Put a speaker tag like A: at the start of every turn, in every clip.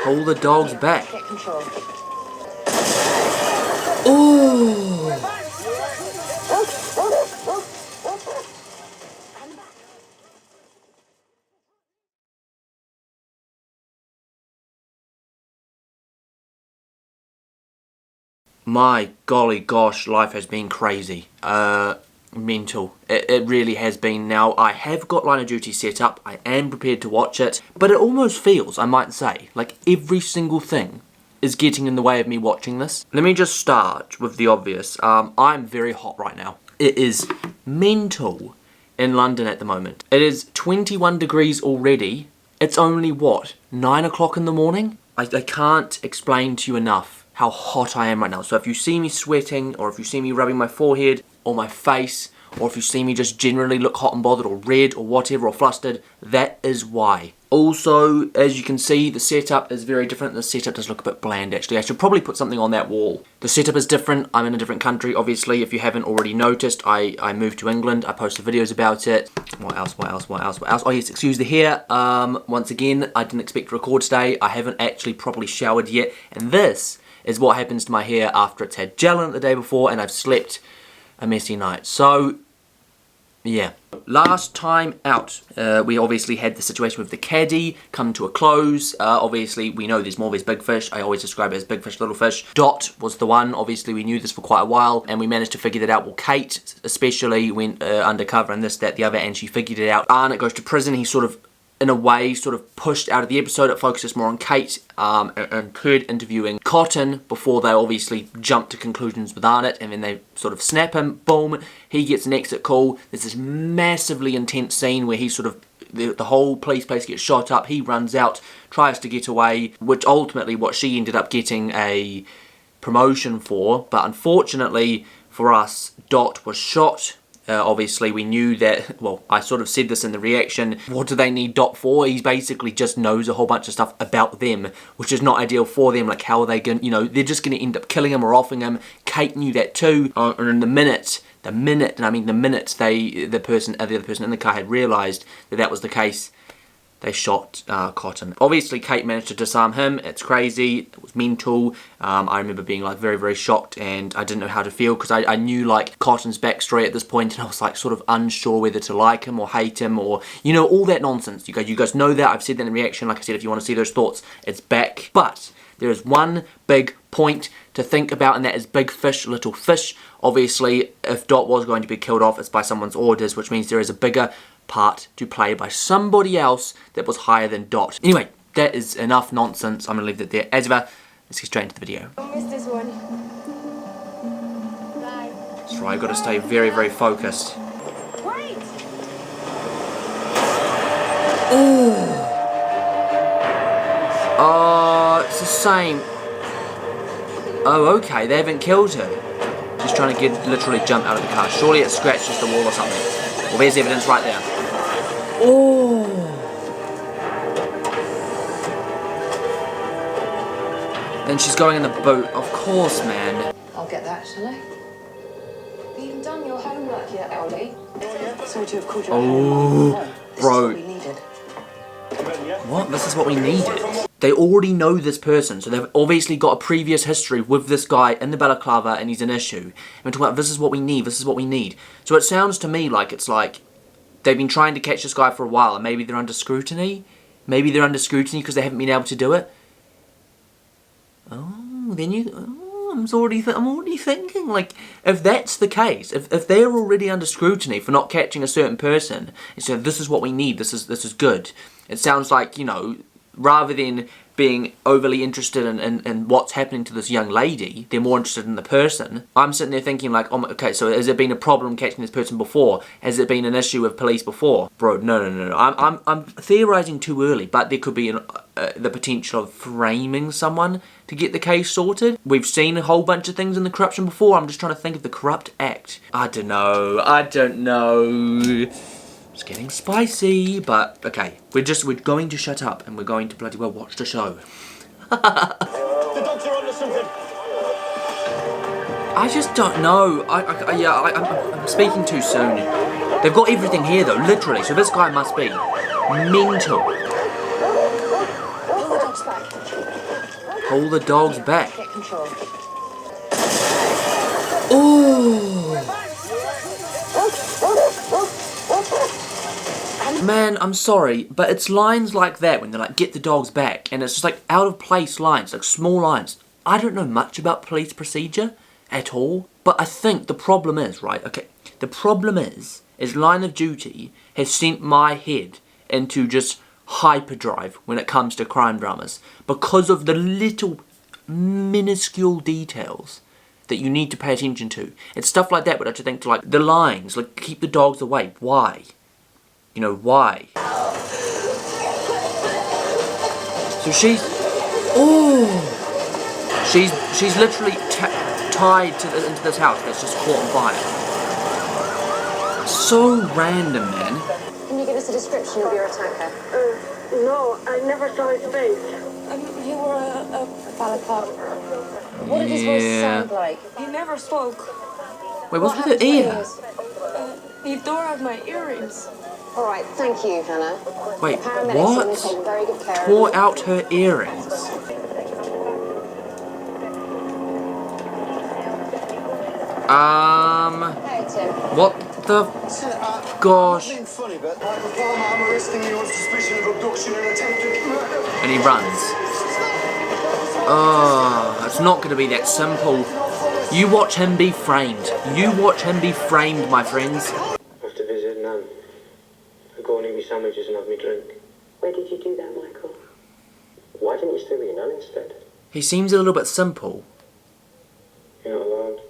A: Pull the dogs back. Oh! My golly gosh, life has been crazy. Mental. It really has been. Now, I have got Line of Duty set up. I am prepared to watch it. But it almost feels, I might say, like every single thing is getting in the way of me watching this. Let me just start with the obvious. I'm very hot right now. It is mental in London at the moment. It is 21 degrees already. It's only, what, 9 o'clock in the morning? I can't explain to you enough how hot I am right now. So if you see me sweating, or if you see me rubbing my forehead or my face, or if you see me just generally look hot and bothered or red or whatever or flustered, that is why. Also, as you can see, the setup is very different. The setup does look a bit bland actually. I should probably put something on that wall. The setup is different. I'm in a different country, obviously. If you haven't already noticed, I moved to England. I posted videos about it. What else? Oh yes, excuse the hair. Once again, I didn't expect to record today. I haven't actually properly showered yet. And this is what happens to my hair after it's had gel in it the day before and I've slept a messy night. So, yeah. Last time out, we obviously had the situation with the caddy come to a close. Obviously, we know there's more of these big fish. I always describe it as big fish, little fish. Dot was the one. Obviously, we knew this for quite a while, and we managed to figure that out. Well, Kate especially went undercover and this, that, the other, and she figured it out. Arnott goes to prison. He sort of, in a way, sort of pushed out of the episode. It focuses more on Kate and Kurt interviewing Cotton before they obviously jump to conclusions with Arnott, and then they sort of snap him. Boom, he gets an exit call. There's this massively intense scene where he sort of, the whole police place gets shot up. He runs out, tries to get away, which ultimately what she ended up getting a promotion for. But unfortunately for us, Dot was shot. Obviously, we knew that, well, I sort of said this in the reaction, what do they need Dot for? He basically just knows a whole bunch of stuff about them, which is not ideal for them. Like, how are they going to, you know, they're just going to end up killing him or offing him. Kate knew that too. And in the minute the other person in the car had realised that that was the case, they shot Cotton. Obviously, Kate managed to disarm him. It's crazy. It was mental. I remember being like very, very shocked, and I didn't know how to feel because I knew like Cotton's backstory at this point, and I was like sort of unsure whether to like him or hate him or, you know, all that nonsense. You guys know that. I've said that in reaction. Like I said, if you want to see those thoughts, it's back. But there is one big point to think about, and that is big fish, little fish. Obviously, if Dot was going to be killed off, it's by someone's orders, which means there is a bigger part to play by somebody else that was higher than Dot. Anyway, that is enough nonsense. I'm going to leave that there. As ever, let's get straight into the video.
B: Don't miss this one. Bye.
A: That's right, I've got to stay very, very focused.
B: Wait!
A: Oh, it's the same. Oh, okay, they haven't killed her. She's trying to literally jump out of the car. Surely it scratches the wall or something. Well, there's evidence right there. Oh! Then she's going in the boat. Of course, man.
B: I'll get that, shall I? Have you done your homework yet, Ellie? Sorry to have called you
A: Bro.
B: This is what we needed.
A: What? This is what we needed? They already know this person, so they've obviously got a previous history with this guy in the balaclava, and he's an issue. And we're talking about, this is what we need, this is what we need. So it sounds to me like it's like they've been trying to catch this guy for a while, and maybe they're under scrutiny? Maybe they're under scrutiny because they haven't been able to do it? Oh, then you... Oh, I'm already thinking, like, if that's the case, if they're already under scrutiny for not catching a certain person, and so this is what we need, this is good. It sounds like, you know, rather than being overly interested in what's happening to this young lady, they're more interested in the person. I'm sitting there thinking like, oh, okay, so has there been a problem catching this person before? Has there been an issue with police before? Bro, no. I'm theorising too early, but there could be the potential of framing someone to get the case sorted. We've seen a whole bunch of things in the corruption before. I'm just trying to think of the corrupt act. I don't know. It's getting spicy, but okay. We're going to shut up and we're going to bloody well watch the show.
C: The dogs are onto something.
A: I just don't know. I'm speaking too soon. They've got everything here though, literally. So this guy must be mental.
B: Pull the dogs back.
A: Pull the dogs back.
B: Get control.
A: Ooh! Man, I'm sorry, but it's lines like that when they're like, get the dogs back, and it's just like out of place lines, like small lines. I don't know much about police procedure at all, but I think the problem is, right, okay, the problem is Line of Duty has sent my head into just hyperdrive when it comes to crime dramas because of the little minuscule details that you need to pay attention to. It's stuff like that, but I just think, like, the lines, like, keep the dogs away. Why? You know, why? So she's... Oh! She's literally tied to into this house that's just caught on fire. So random, man.
B: Can you give us a description of your attacker?
C: No, I never saw his face.
B: He wore a balaclava. What did his voice sound like?
D: He never spoke.
A: Wait, what's with
B: happened
A: her
B: to
A: ear?
B: ears?
D: He tore out my earrings.
B: All right, thank you, Hannah.
A: Wait,
B: Paramedics are going to
A: what?
B: take very good care of
A: Tore
B: him.
A: out her earrings.
B: Hey, Tim.
A: What the gosh?
C: Being funny, but I'm arresting you on suspicion of abduction and attempted murder.
A: And he runs. Oh, it's not going to be that simple. You watch him be framed. You watch him be framed, my friends.
E: I have to visit Nan. I go and eat me sandwiches and have me drink.
F: Where did you do that, Michael?
E: Why didn't you stay with your Nan instead?
A: He seems a little bit simple.
E: You're not allowed.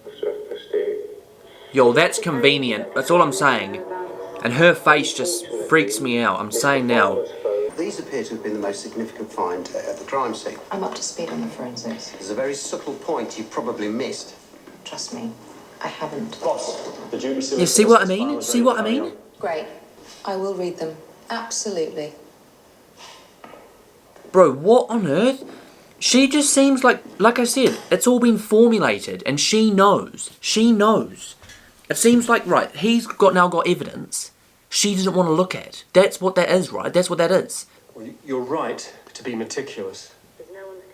E: After 8:30.
A: Yo, that's convenient. That's all I'm saying. And her face just freaks me out. I'm saying now.
G: These appear to have been the most significant find at the crime scene.
B: I'm up to speed on the forensics.
G: There's a very subtle point you probably missed.
B: Trust me, I haven't.
E: Boss, the duty
A: You see what I mean? See what I mean?
B: Great. I will read them. Absolutely.
A: Bro, what on earth? She just seems like I said, it's all been formulated and she knows. She knows. It seems like, right, he's now got evidence she doesn't want to look at. That's what that is, right? That's what that is.
H: Well, you're right to be meticulous,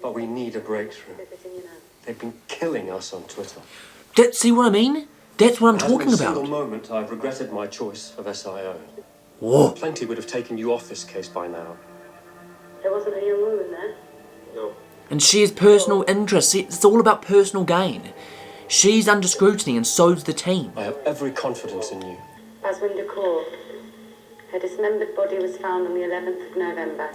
H: but we need a breakthrough. They've been killing us on Twitter.
A: See what I mean? That's what I'm talking
H: There hasn't been a single
A: about.
H: moment I've regretted my choice of SIO.
A: Whoa.
H: Plenty would have taken you off this case by now.
F: There wasn't a young woman there.
E: No.
A: And she has personal interests. It's all about personal gain. She's under scrutiny and so's the team.
H: I have every confidence in you.
F: Baswinder Court. Her dismembered body was found on the 11th of November.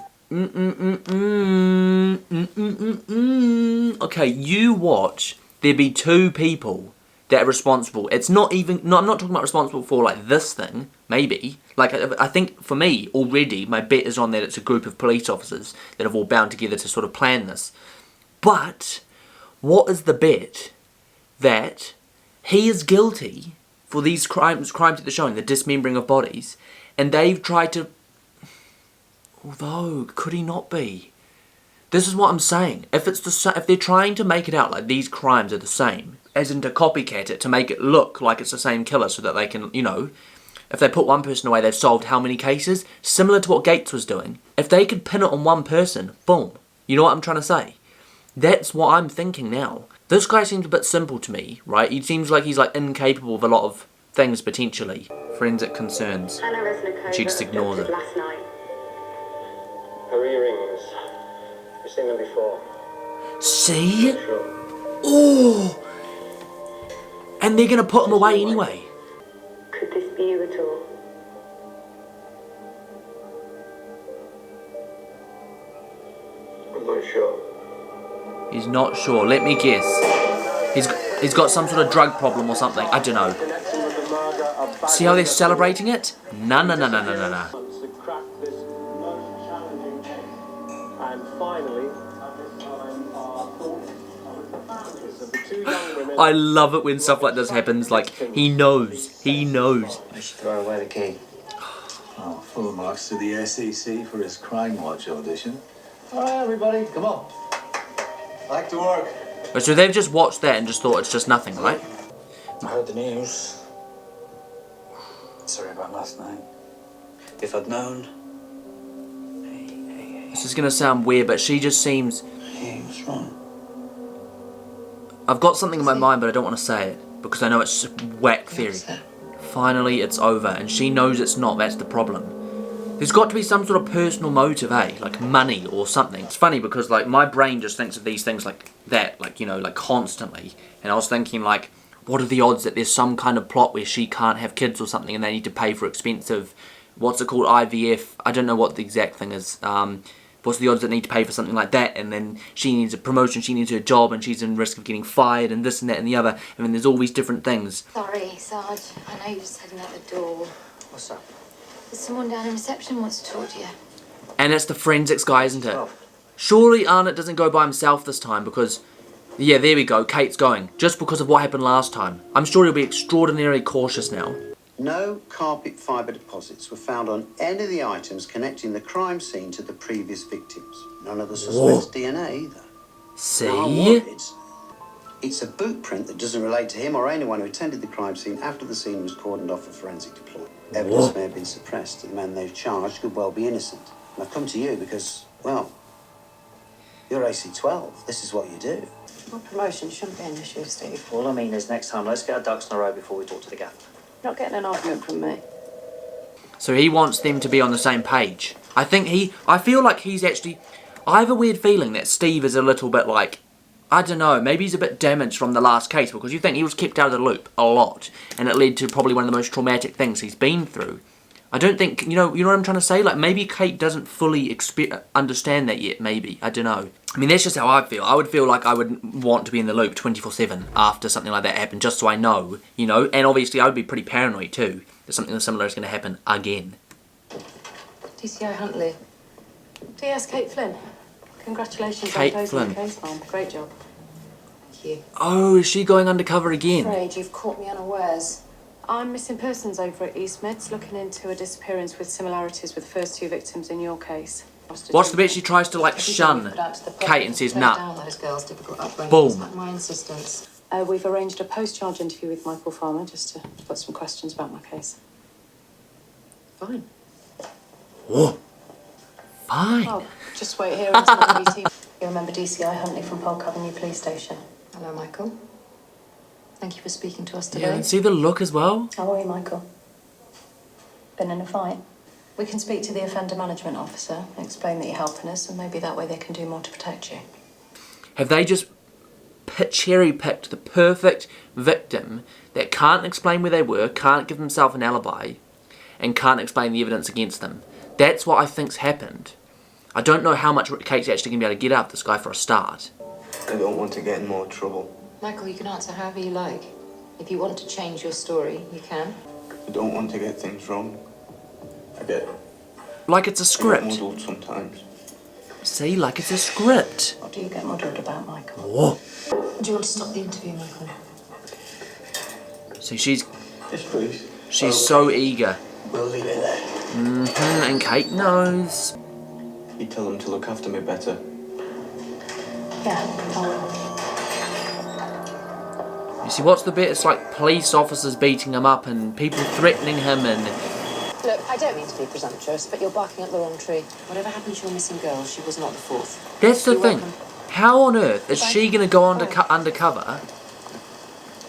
A: Okay, you watch. There be two people that are responsible. It's not even. No, I'm not talking about responsible for like this thing. Maybe. Like I think for me already, my bet is on that it's a group of police officers that have all bound together to sort of plan this. But what is the bet that he is guilty for these crimes that they're showing, the dismembering of bodies, and they've tried to... Although, could he not be? This is what I'm saying. If they're trying to make it out like these crimes are the same, as in to copycat it, to make it look like it's the same killer so that they can, you know, if they put one person away, they've solved how many cases? Similar to what Gates was doing. If they could pin it on one person, boom. You know what I'm trying to say? That's what I'm thinking now. This guy seems a bit simple to me, right? He seems like he's like incapable of a lot of things potentially. Forensic concerns.
F: Anna Resnikova
A: She just ignores
F: abducted
A: it.
F: last night.
E: Her earrings. You've seen them before.
A: See?
E: Sure.
A: Oh! And they're gonna put him away anyway.
F: Could this be you at all?
E: I'm not sure.
A: He's not sure. Let me guess. He's got some sort of drug problem or something. I don't know. See how they're celebrating it? No.
E: To crack this most challenging case. And finally, of the two young women.
A: I love it when stuff like this happens. Like, he knows. He knows.
E: I should throw away the key.
I: Oh, full marks to the SEC for his Crime Watch audition. All right, everybody, come on. Back to work.
A: But so they've just watched that and just thought it's just nothing, right?
I: I heard the news. Sorry about last night. If I'd known.
A: This is gonna sound weird, but she just seems...
I: Hey, what's wrong?
A: I've got something in my mind, but I don't want to say it, because I know it's whack theory. Finally, it's over, and she knows it's not. That's the problem. There's got to be some sort of personal motive, eh? Like money or something. It's funny because, like, my brain just thinks of these things like that, like, you know, like constantly. And I was thinking, like, what are the odds that there's some kind of plot where she can't have kids or something and they need to pay for expensive, what's it called, IVF? I don't know what the exact thing is. What's the odds that need to pay for something like that? And then she needs a promotion, she needs a job, and she's in risk of getting fired, and this and that and the other. I mean, there's all these different things.
B: Sorry, Sarge. I know you're just heading out the door.
G: What's up?
B: There's someone down in reception wants to talk to you.
A: And it's the forensics guy, isn't it? Surely Arnott doesn't go by himself this time because... Yeah, there we go, Kate's going. Just because of what happened last time. I'm sure he'll be extraordinarily cautious now.
G: No carpet fibre deposits were found on any of the items connecting the crime scene to the previous victims. None of the suspect's DNA either.
A: See?
G: Now, I'm worried. It's a boot print that doesn't relate to him or anyone who attended the crime scene after the scene was cordoned off for forensic deployment. Evidence may have been suppressed. The men they've charged could well be innocent. And I've come to you because, well, you're AC-12. This is what you do.
B: Well, promotion shouldn't be an issue, Steve.
J: All I mean is next time, let's get our ducks in a row before we talk to the gaffer.
B: You're not getting an argument from me.
A: So he wants them to be on the same page. I feel like he's actually... I have a weird feeling that Steve is a little bit like... I don't know, maybe he's a bit damaged from the last case, because you think he was kept out of the loop a lot, and it led to probably one of the most traumatic things he's been through. I don't think, you know what I'm trying to say? Like, maybe Kate doesn't fully understand that yet, maybe. I don't know. I mean, that's just how I feel. I would feel like I would want to be in the loop 24/7 after something like that happened, just so I know, you know? And obviously, I would be pretty paranoid, too, that something similar is going to happen again.
B: DCI Huntley. DS Kate Flynn. Congratulations
A: Kate
B: on closing
A: Flynn.
B: the case, Mom. Great job. Thank you.
A: Oh, is she going undercover
B: I'm
A: again?
B: afraid you've caught me unawares.
D: I'm missing persons over at East Meds looking into a disappearance with similarities with the first two victims in your case.
A: What's the bit she tries to, like, shun Kate and says, nah.
B: Down those girls' difficult upbringing.
A: Boom.
B: At my insistence.
D: We've arranged a post-charge interview with Michael Farmer just to put some questions about my case.
B: Fine.
A: Whoa. Fine.
D: Oh, just wait here until the meeting. You remember DCI Huntley from Polk Avenue Police Station?
B: Hello, Michael. Thank you for speaking to us
A: Yeah,
B: today.
A: and see the look as well?
D: How are you, Michael? Been in a fight? We can speak to the offender management officer and explain that you're helping us, and maybe that way they can do more to protect you.
A: Have they just cherry-picked the perfect victim that can't explain where they were, can't give himself an alibi, and can't explain the evidence against them? That's what I think's happened. I don't know how much Kate's actually going to be able to get out of this guy for a start.
C: I don't want to get in more trouble.
B: Michael, you can answer however you like. If you want to change your story, you can.
C: I don't want to get things wrong. I get
A: Like it's a script.
C: muddled sometimes.
A: See, like it's a script.
D: What do you get muddled about, Michael?
A: Whoa.
B: Do you want to stop the interview, Michael?
A: See, she's
C: Yes, please.
A: so eager.
C: We'll leave it there.
A: And Kate knows.
C: You tell them to look after me better.
D: Yeah, I will.
A: You see, what's the bit? It's like police officers beating him up and people threatening him and...
B: Look, I don't mean to be presumptuous, but you're barking up the wrong tree. Whatever happened to your missing girl, she was not the fourth.
A: That's the
B: You're
A: thing.
B: welcome.
A: How on earth is she going to go undercover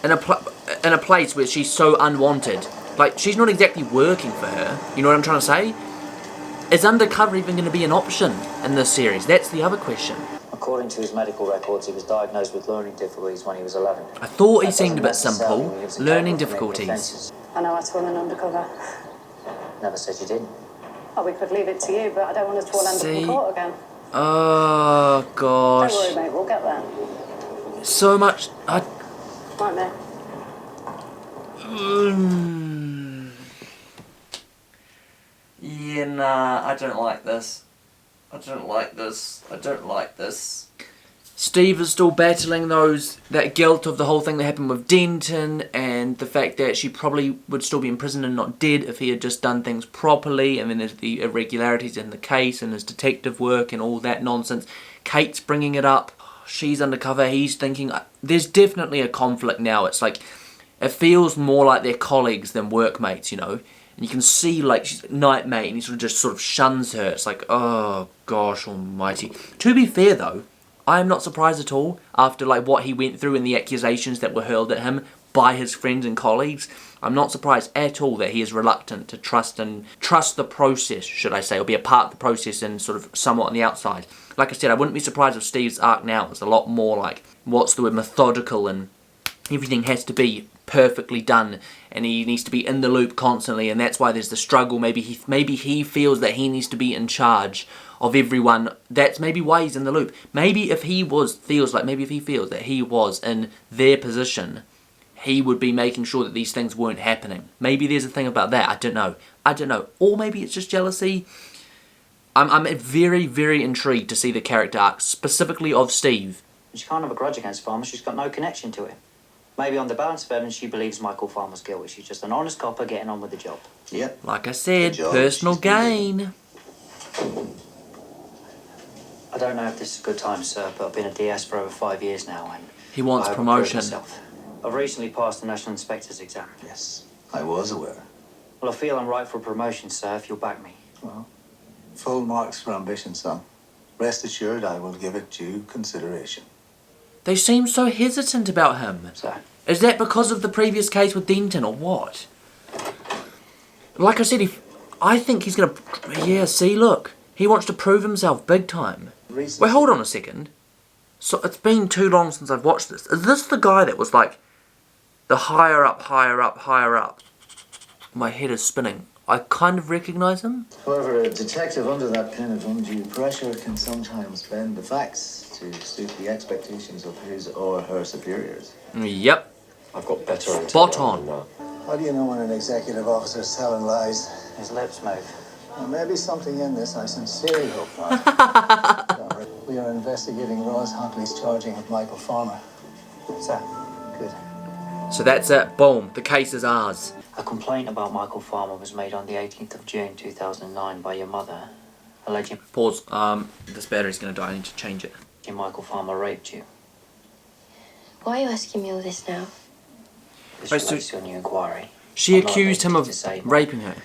A: in a place where she's so unwanted? Like, she's not exactly working for her. You know what I'm trying to say? Is undercover even going to be an option in this series? That's the other question.
J: According to his medical records, he was diagnosed with learning difficulties when he was 11.
A: I thought he
J: That
A: seemed a bit
J: doesn't
A: simple.
J: necessarily mean he was
A: Learning
J: capable of committing
A: difficulties.
J: offences.
D: I know how to run an undercover.
J: Never said you didn't.
D: Oh, we could leave it to you, but I don't want us to all end up
A: See?
D: in court again.
A: Oh,
D: Don't
A: gosh.
D: worry, mate, we'll get there.
A: So much...
D: Right, mate.
A: Yeah, nah, I don't like this. I don't like this. I don't like this. Steve is still battling that guilt of the whole thing that happened with Denton and the fact that she probably would still be in prison and not dead if he had just done things properly. And then there's the irregularities in the case and his detective work and all that nonsense. Kate's bringing it up. She's undercover. He's thinking... There's definitely a conflict now. It's like... It feels more like they're colleagues than workmates, you know. and you can see like she's nightmate, and he sort of shuns her. It's like, oh gosh almighty. To be fair though, I am not surprised at all after like what he went through and the accusations that were hurled at him by his friends and colleagues. I'm not surprised at all that he is reluctant to trust the process, should I say, or be a part of the process and sort of somewhat on the outside. Like I said, I wouldn't be surprised if Steve's arc now is a lot more like, what's the word, methodical, and everything has to be perfectly done, and he needs to be in the loop constantly, and that's why there's the struggle. Maybe he feels that he needs to be in charge of everyone. That's maybe why he's in the loop. Maybe if he feels that he was in their position, he would be making sure that these things weren't happening. Maybe there's a thing about that. I don't know. Or maybe it's just jealousy. I'm very, very intrigued to see the character arc, specifically of Steve.
J: She can't have a grudge against Farmer. She's got no connection to him. Maybe on the balance of evidence, she believes Michael Farmer's guilty. She's just an honest copper getting on with the job.
G: Yep.
A: Like I said, personal gain.
J: I don't know if this is a good time, sir, but I've been a DS for over 5 years now, and
A: he wants
J: I
A: promotion.
J: I've recently passed the National Inspector's exam.
I: Yes, I was aware.
J: Well, I feel I'm right for a promotion, sir, if you'll back me.
I: Well, full marks for ambition, son. Rest assured I will give it due consideration.
A: They seem so hesitant about him.
J: So?
A: Is that because of the previous case with Denton, or what? Like I said, I think he's gonna... Yeah, see, look. He wants to prove himself big time. Wait, hold on a second. So, it's been too long since I've watched this. Is this the guy that was like... the higher up, higher up, higher up? My head is spinning. I kind of recognise him.
I: However, a detective under that kind of undue pressure can sometimes bend the facts to suit the expectations of his or her superiors.
A: Yep.
H: I've got better
A: spot on.
I: How do you know when an executive officer's telling lies?
J: His lips move.
I: Well, maybe something in this I sincerely hope not. We are investigating Ross Huntley's charging of Michael Farmer.
J: Sir, good.
A: So that's it. Boom. The case is ours.
J: A complaint about Michael Farmer was made on the 18th of June 2009 by your mother, alleging...
A: Pause. This battery's going to die. I need to change it.
J: Michael Farmer raped you.
K: Why are you asking me all this now?
J: This relates to a new inquiry.
A: She accused him of raping her.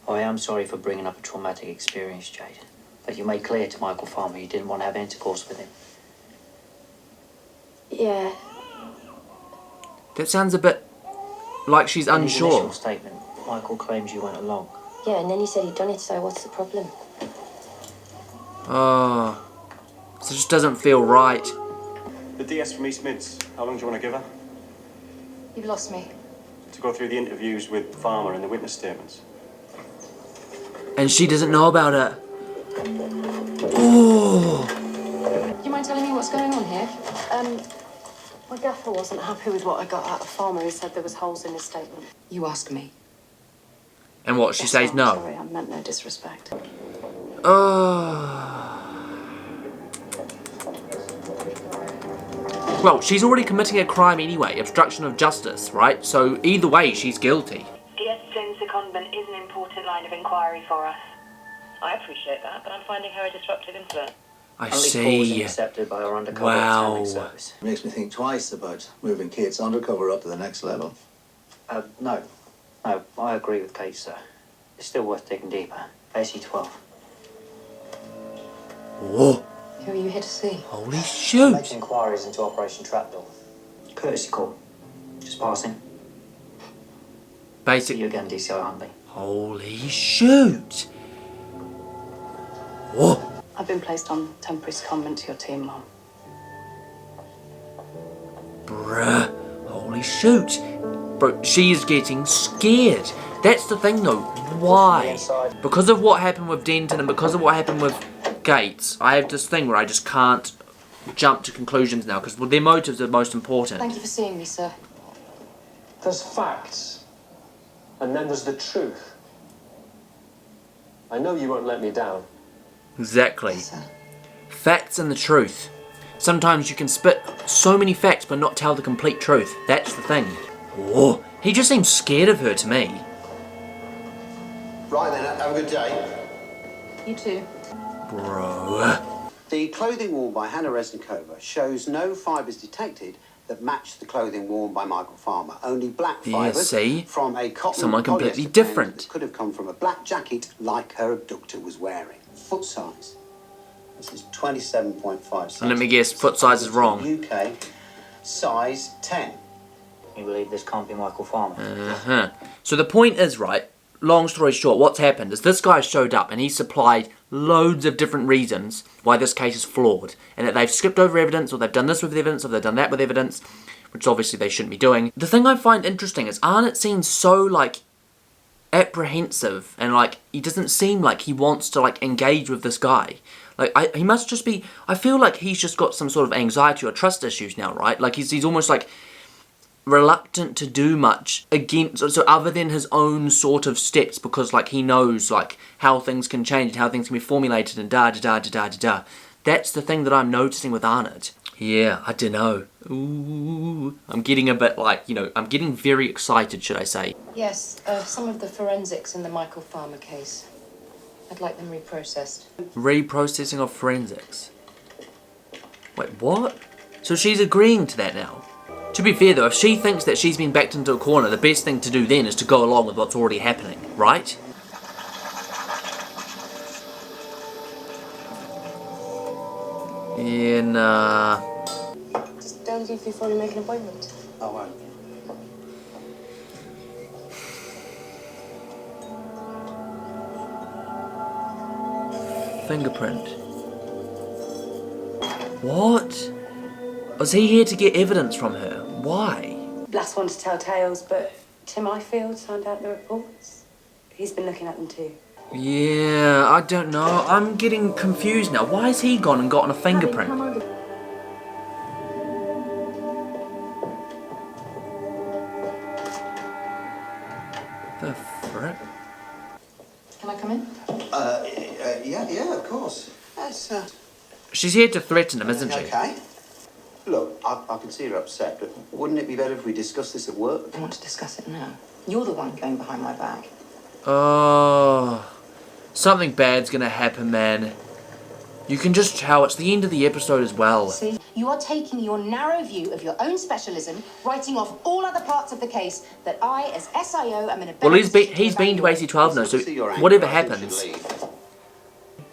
J: I am sorry for bringing up a traumatic experience, Jade. But you made clear to Michael Farmer you didn't want to have intercourse with him.
K: Yeah.
A: That sounds a bit like she's unsure.
J: In his initial statement, Michael claims you went along.
K: Yeah, and then he said he'd done it, so what's the problem?
A: Oh. So it just doesn't feel right.
H: The DS from East Mids, how long do you want to give her?
D: You've lost me.
H: To go through the interviews with Farmer and the witness statements.
A: And she doesn't know about it. Oh.
D: Do you mind telling me what's going on here?
B: My gaffer wasn't happy with what I got out of Farmer. He said there was holes in his statement.
L: You ask me.
A: And what, she
B: Yes,
A: says
B: I'm
A: no?
B: Sorry, I meant no disrespect.
A: Well, she's already committing a crime anyway, obstruction of justice, right? So either way, she's guilty.
M: DS Flynn's secondment is an important line of inquiry for us. I appreciate that, but I'm finding her a disruptive influence.
A: I
J: Only
A: see.
J: accepted by our undercover
A: Wow.
J: service.
I: Makes me think twice about moving Kate's undercover up to the next level.
J: No, I agree with Kate, sir. It's still worth digging deeper. AC-12.
A: Whoa.
D: Who are you here to see?
A: Holy shoot.
J: Making inquiries into Operation Trapdoor. Courtesy call. Just passing.
A: Basic.
J: See you again, DCI Huntley.
A: Holy shoot. Whoa.
B: I've been placed on temporary secondment to your team, Mom.
A: Bruh. Holy shoot. Bro, she is getting scared. That's the thing though. Why? Because of what happened with Denton and because of what happened with Gates, I have this thing where I just can't jump to conclusions now because their motives are most important.
B: Thank you for seeing me, sir.
E: There's facts, and then there's the truth. I know you won't let me down.
A: Exactly.
B: Yes, sir.
A: Facts and the truth. Sometimes you can spit so many facts but not tell the complete truth. That's the thing. Whoa. He just seems scared of her to me.
G: Right then, have a good day.
D: You too.
A: Bro.
G: The clothing worn by Hannah Resnikova shows no fibres detected that matched the clothing worn by Michael Farmer. Only black
A: Yeah,
G: fibres
A: see?
G: from a cotton
A: Someone completely
G: polyester
A: different.
G: blend that could have come from a black jacket like her abductor was wearing. Foot size. This is 27.5
A: And let me guess, foot size is wrong.
G: UK size 10.
J: You believe this can't be Michael Farmer?
A: So the point is, right, long story short, what's happened is this guy showed up and he supplied loads of different reasons why this case is flawed. And that they've skipped over evidence, or they've done this with evidence, or they've done that with evidence, which obviously they shouldn't be doing. The thing I find interesting is Arnott seems so, like, apprehensive, and, like, he doesn't seem like he wants to, like, engage with this guy. Like, he must just be, I feel like he's just got some sort of anxiety or trust issues now, right? Like, he's almost, like, reluctant to do much against, so other than his own sort of steps, because, like, he knows, like, how things can change and how things can be formulated and da-da-da-da-da-da-da. That's the thing that I'm noticing with Arnott. Yeah, I don't know. Ooh, I'm getting a bit, like, you know, I'm getting very excited, should I say.
B: Yes, some of the forensics in the Michael Farmer case. I'd like them reprocessed.
A: Reprocessing of forensics. Wait, what? So she's agreeing to that now? To be fair though, if she thinks that she's been backed into a corner, the best thing to do then is to go along with what's already happening, right? Yeah, nah.
B: Just don't leave before you make an appointment.
G: Oh, well.
A: Fingerprint. What? Was he here to get evidence from her? Why?
M: Last one to tell tales, but Tim Ifield signed out the reports. He's been looking at them too.
A: Yeah, I don't know. I'm getting confused now. Why has he gone and gotten a fingerprint? The frick?
D: Can I come in?
G: Yeah, of course. That's,
A: She's here to threaten him, isn't she?
G: Okay. Look, I can see you're upset, but wouldn't it be better if we discussed this at work?
B: I want to discuss it now. You're the one going behind my back.
A: Oh, something bad's gonna happen, man. You can just tell it's the end of the episode as well.
B: See, you are taking your narrow view of your own specialism, writing off all other parts of the case that I, as SIO, am in a better
A: Well, he's been
B: position
A: to AC12 now, so whatever happens.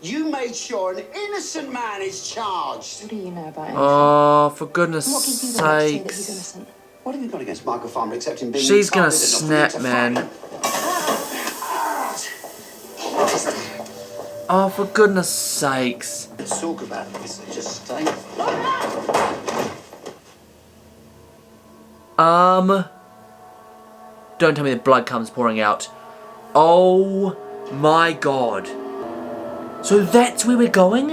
G: You made sure an innocent man is charged.
B: What do you know about him?
A: Oh, for goodness
B: What gives you the right to say that he's
A: sakes.
B: innocent?
G: What have you got against Michael Farmer except him being
A: She's gonna
G: retarded enough
A: snap,
G: for you to
A: man. Oh, for goodness sakes.
G: Let's talk about this and just stay.
A: Don't tell me the blood comes pouring out. Oh my god. So that's where we're going?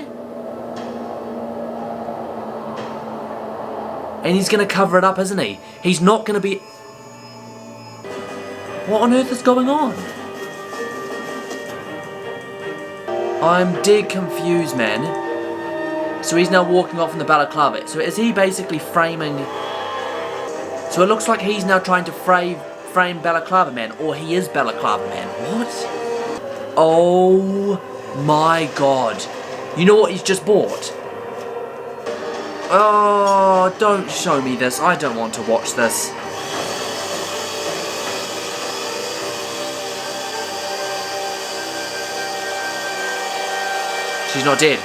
A: And he's gonna cover it up, isn't he? He's not gonna be... What on earth is going on? I'm dead confused, man. So he's now walking off in the balaclava. So is he basically framing... So it looks like he's now trying to frame Balaclava Man, or he is Balaclava Man. What? Oh my god. You know what he's just bought? Oh, don't show me this. I don't want to watch this. She's not dead.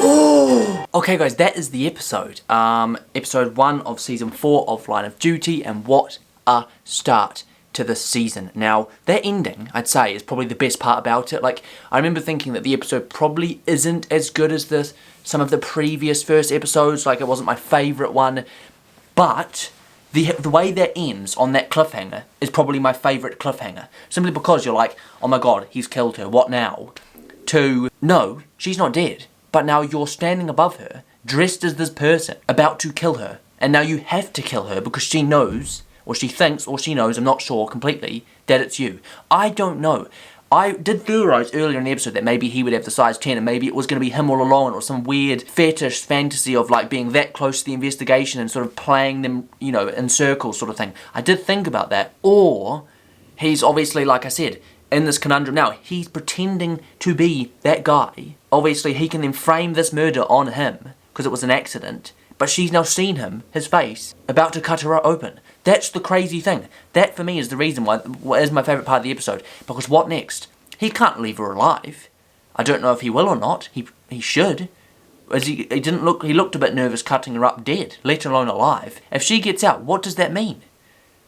A: Oh! Okay guys, that is the episode. Episode 1 of Season 4 of Line of Duty, and what a start to this season. Now, that ending, I'd say, is probably the best part about it. Like, I remember thinking that the episode probably isn't as good as some of the previous first episodes, like it wasn't my favourite one, but the way that ends on that cliffhanger is probably my favourite cliffhanger. Simply because you're like, oh my god, he's killed her, what now? To, no, she's not dead. But now you're standing above her, dressed as this person, about to kill her. And now you have to kill her because she knows, or she thinks, or she knows, I'm not sure completely, that it's you. I don't know. I did theorise earlier in the episode that maybe he would have the size 10 and maybe it was going to be him all along, or some weird fetish fantasy of like being that close to the investigation and sort of playing them, you know, in circles sort of thing. I did think about that. Or he's obviously, like I said, in this conundrum now, he's pretending to be that guy. Obviously, he can then frame this murder on him, because it was an accident, but she's now seen him, his face, about to cut her open. That's the crazy thing. That for me is the reason why is my favourite part of the episode. Because what next? He can't leave her alive. I don't know if he will or not. He should. He didn't look. He looked a bit nervous cutting her up dead, let alone alive. If she gets out, what does that mean?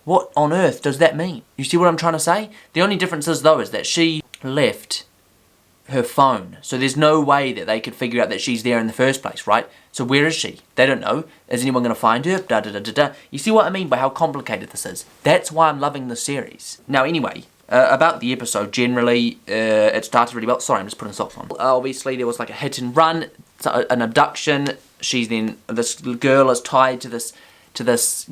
A: What on earth does that mean? You see what I'm trying to say? The only difference is though is that she left her phone, so there's no way that they could figure out that she's there in the first place, right? So where is she? They don't know. Is anyone going to find her? Da da da da da. You see what I mean by how complicated this is? That's why I'm loving this series. Now anyway, about the episode generally, it started really well. Sorry, I'm just putting socks on. Obviously there was like a hit and run, an abduction. She's then, this girl is tied to this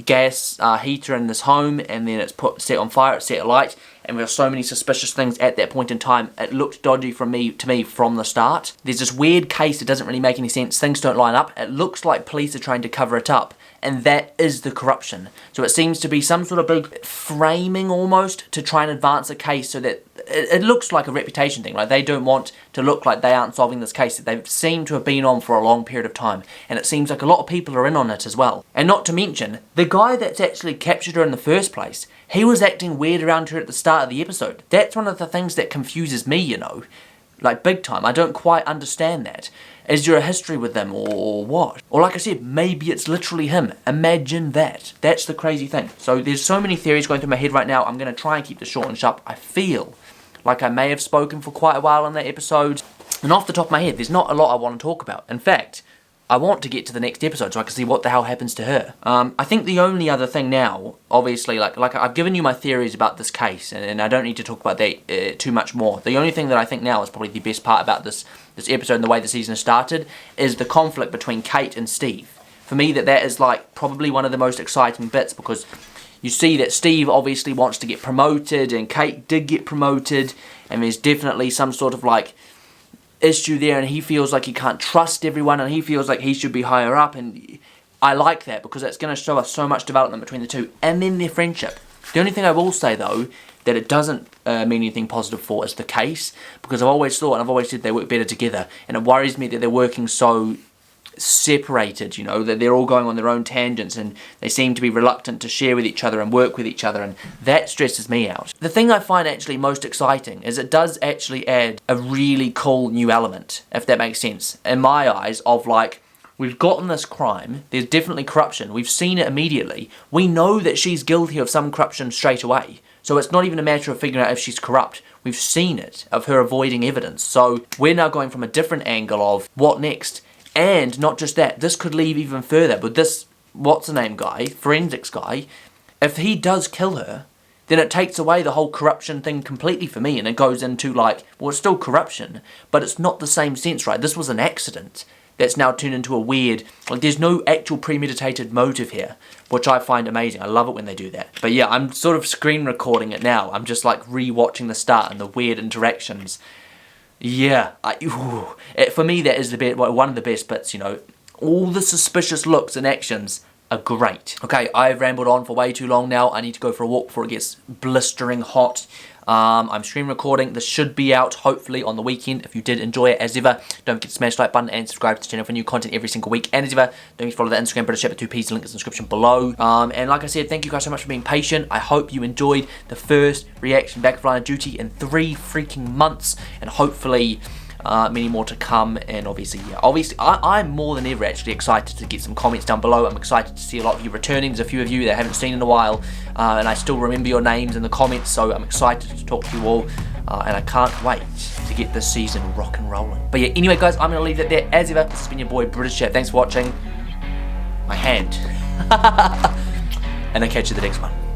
A: gas heater in this home, and then it's set on fire, it's set alight, and there are so many suspicious things at that point in time. It looked dodgy to me from the start. There's this weird case that doesn't really make any sense. Things don't line up. It looks like police are trying to cover it up, and that is the corruption. So it seems to be some sort of big framing almost to try and advance a case so that it looks like a reputation thing. Like they don't want to look like they aren't solving this case that they seem to have been on for a long period of time. And it seems like a lot of people are in on it as well. And not to mention, the guy that's actually captured her in the first place, he was acting weird around her at the start of the episode. That's one of the things that confuses me, you know. Like big time. I don't quite understand that. Is there a history with them or what? Or like I said, maybe it's literally him. Imagine that. That's the crazy thing. So there's so many theories going through my head right now. I'm going to try and keep this short and sharp. I feel like I may have spoken for quite a while on that episode. And off the top of my head, there's not a lot I want to talk about. In fact, I want to get to the next episode so I can see what the hell happens to her. I think the only other thing now, obviously, like I've given you my theories about this case, and I don't need to talk about that too much more. The only thing that I think now is probably the best part about this episode and the way the season has started is the conflict between Kate and Steve. For me, that is like probably one of the most exciting bits, because you see that Steve obviously wants to get promoted, and Kate did get promoted, and there's definitely some sort of like issue there, and he feels like he can't trust everyone, and he feels like he should be higher up, and I like that because it's going to show us so much development between the two, and then their friendship. The only thing I will say though, that it doesn't mean anything positive for is the case, because I've always thought, and I've always said they work better together, and it worries me that they're working so separated, you know, that they're all going on their own tangents and they seem to be reluctant to share with each other and work with each other, and that stresses me out. The thing I find actually most exciting is it does actually add a really cool new element, if that makes sense, in my eyes, of like, we've gotten this crime, there's definitely corruption, we've seen it immediately, we know that she's guilty of some corruption straight away, so it's not even a matter of figuring out if she's corrupt. We've seen it, of her avoiding evidence, so we're now going from a different angle of what next. And not just that, this could leave even further, but this what's-the-name guy, forensics guy, if he does kill her, then it takes away the whole corruption thing completely for me, and it goes into like, well, it's still corruption, but it's not the same sense, right? This was an accident that's now turned into a weird, like there's no actual premeditated motive here, which I find amazing. I love it when they do that. But yeah, I'm sort of screen recording it now. I'm just like re-watching the start and the weird interactions. Yeah, for me that is one of the best bits, you know. All the suspicious looks and actions are great. Okay, I've rambled on for way too long now. I need to go for a walk before it gets blistering hot. I'm screen recording. This should be out hopefully on the weekend. If you did enjoy it, as ever, don't forget to smash the like button and subscribe to the channel for new content every single week. And as ever, don't forget to follow the Instagram British Chef at 2Ps, link in the description below. And like I said, thank you guys so much for being patient. I hope you enjoyed the first reaction back of Line of Duty in 3 freaking months, and hopefully many more to come. And obviously, yeah, I'm more than ever actually excited to get some comments down below. I'm excited to see a lot of you returning. There's a few of you that I haven't seen in a while, and I still remember your names in the comments, so I'm excited to talk to you all, and I can't wait to get this season rock and rolling. But yeah, anyway guys, I'm going to leave it there. As ever, this has been your boy British Chef. Thanks for watching. My hand. And I'll catch you the next one.